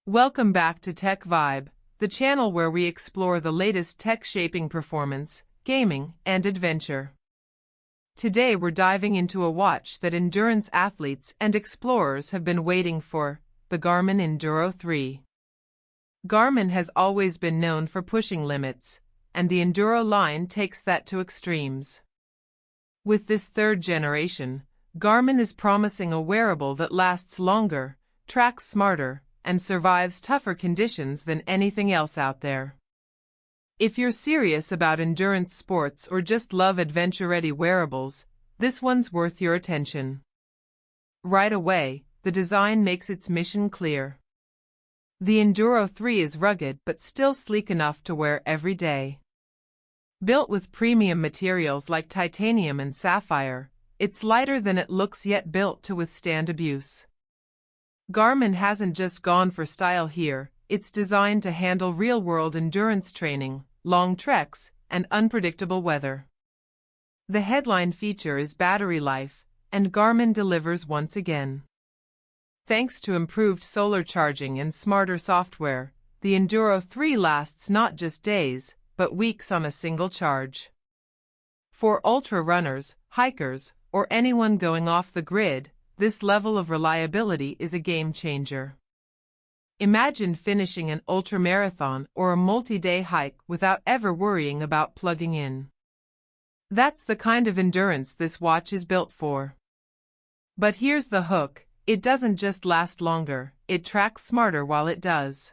Welcome back to Tech Vibe, the channel where we explore the latest tech shaping performance, gaming, and adventure. Today we're diving into a watch that endurance athletes and explorers have been waiting for, the Garmin Enduro 3. Garmin has always been known for pushing limits, and the Enduro line takes that to extremes. With this third generation, Garmin is promising a wearable that lasts longer, tracks smarter, and survives tougher conditions than anything else out there. If you're serious about endurance sports or just love adventure-ready wearables, this one's worth your attention. Right away, the design makes its mission clear. The Enduro 3 is rugged but still sleek enough to wear every day. Built with premium materials like titanium and sapphire, it's lighter than it looks yet built to withstand abuse. Garmin hasn't just gone for style here, it's designed to handle real-world endurance training, long treks, and unpredictable weather. The headline feature is battery life, and Garmin delivers once again. Thanks to improved solar charging and smarter software, the Enduro 3 lasts not just days, but weeks on a single charge. For ultra runners, hikers, or anyone going off the grid, this level of reliability is a game changer. Imagine finishing an ultramarathon or a multi-day hike without ever worrying about plugging in. That's the kind of endurance this watch is built for. But here's the hook, it doesn't just last longer, it tracks smarter while it does.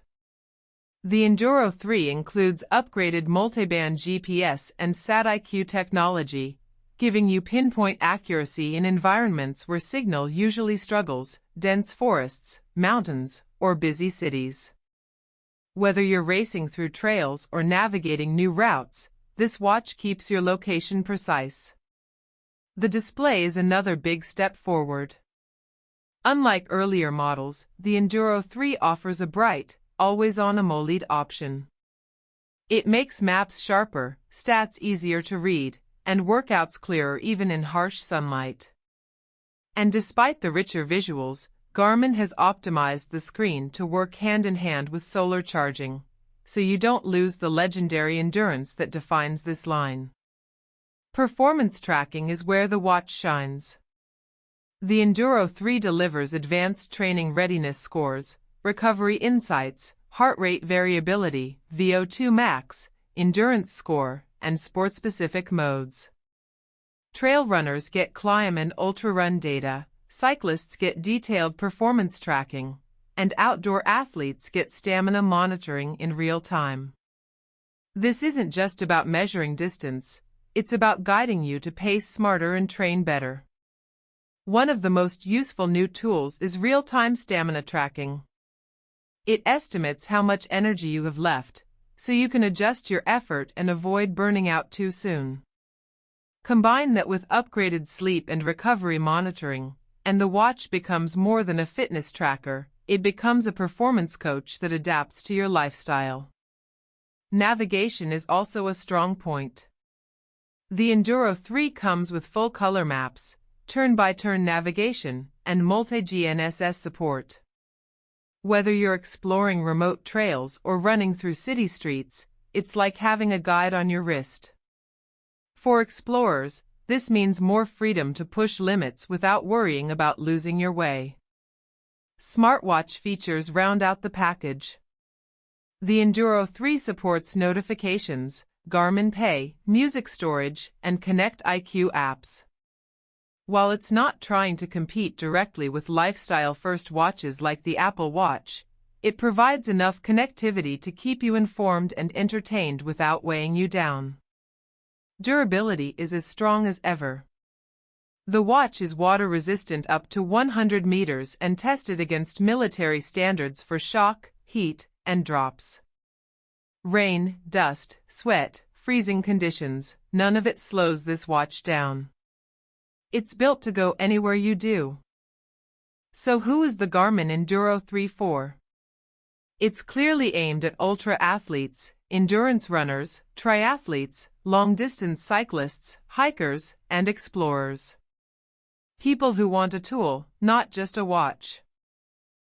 The Enduro 3 includes upgraded multiband GPS and SatIQ technology, giving you pinpoint accuracy in environments where signal usually struggles, dense forests, mountains, or busy cities. Whether you're racing through trails or navigating new routes, this watch keeps your location precise. The display is another big step forward. Unlike earlier models, the Enduro 3 offers a bright, always-on AMOLED option. It makes maps sharper, stats easier to read, and workouts clearer even in harsh sunlight. And despite the richer visuals, Garmin has optimized the screen to work hand-in-hand with solar charging, so you don't lose the legendary endurance that defines this line. Performance tracking is where the watch shines. The Enduro 3 delivers advanced training readiness scores, recovery insights, heart rate variability, VO2 max, endurance score, and sport-specific modes. Trail runners get climb and ultra-run data, cyclists get detailed performance tracking, and outdoor athletes get stamina monitoring in real time. This isn't just about measuring distance, it's about guiding you to pace smarter and train better. One of the most useful new tools is real-time stamina tracking. It estimates how much energy you have left, so you can adjust your effort and avoid burning out too soon. Combine that with upgraded sleep and recovery monitoring, and the watch becomes more than a fitness tracker, it becomes a performance coach that adapts to your lifestyle. Navigation is also a strong point. The Enduro 3 comes with full color maps, turn-by-turn navigation, and multi-GNSS support. Whether you're exploring remote trails or running through city streets, it's like having a guide on your wrist. For explorers, this means more freedom to push limits without worrying about losing your way. Smartwatch features round out the package. The Enduro 3 supports notifications, Garmin Pay, music storage, and Connect IQ apps. While it's not trying to compete directly with lifestyle-first watches like the Apple Watch, it provides enough connectivity to keep you informed and entertained without weighing you down. Durability is as strong as ever. The watch is water-resistant up to 100 meters and tested against military standards for shock, heat, and drops. Rain, dust, sweat, freezing conditions, none of it slows this watch down. It's built to go anywhere you do. So who is the Garmin Enduro 3 for? It's clearly aimed at ultra-athletes, endurance runners, triathletes, long-distance cyclists, hikers, and explorers. People who want a tool, not just a watch.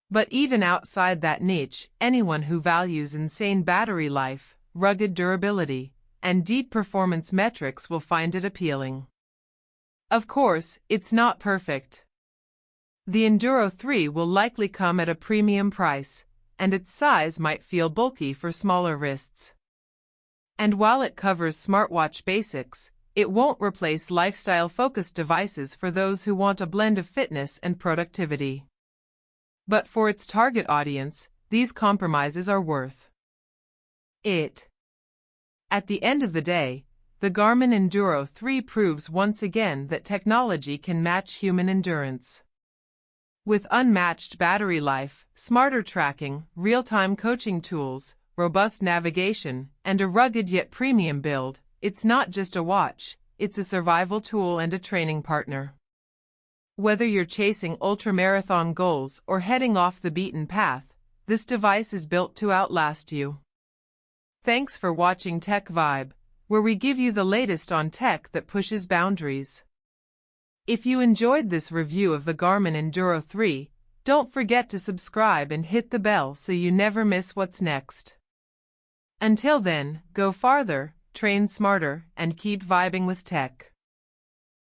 But even outside that niche, anyone who values insane battery life, rugged durability, and deep performance metrics will find it appealing. Of course, it's not perfect. The Enduro 3 will likely come at a premium price, and its size might feel bulky for smaller wrists. And while it covers smartwatch basics, it won't replace lifestyle-focused devices for those who want a blend of fitness and productivity. But for its target audience, these compromises are worth it. At the end of the day, the Garmin Enduro 3 proves once again that technology can match human endurance. With unmatched battery life, smarter tracking, real-time coaching tools, robust navigation, and a rugged yet premium build, it's not just a watch, it's a survival tool and a training partner. Whether you're chasing ultramarathon goals or heading off the beaten path, this device is built to outlast you. Thanks for watching Tech Vibe, where we give you the latest on tech that pushes boundaries. If you enjoyed this review of the Garmin Enduro 3, don't forget to subscribe and hit the bell so you never miss what's next. Until then, go farther, train smarter, and keep vibing with tech.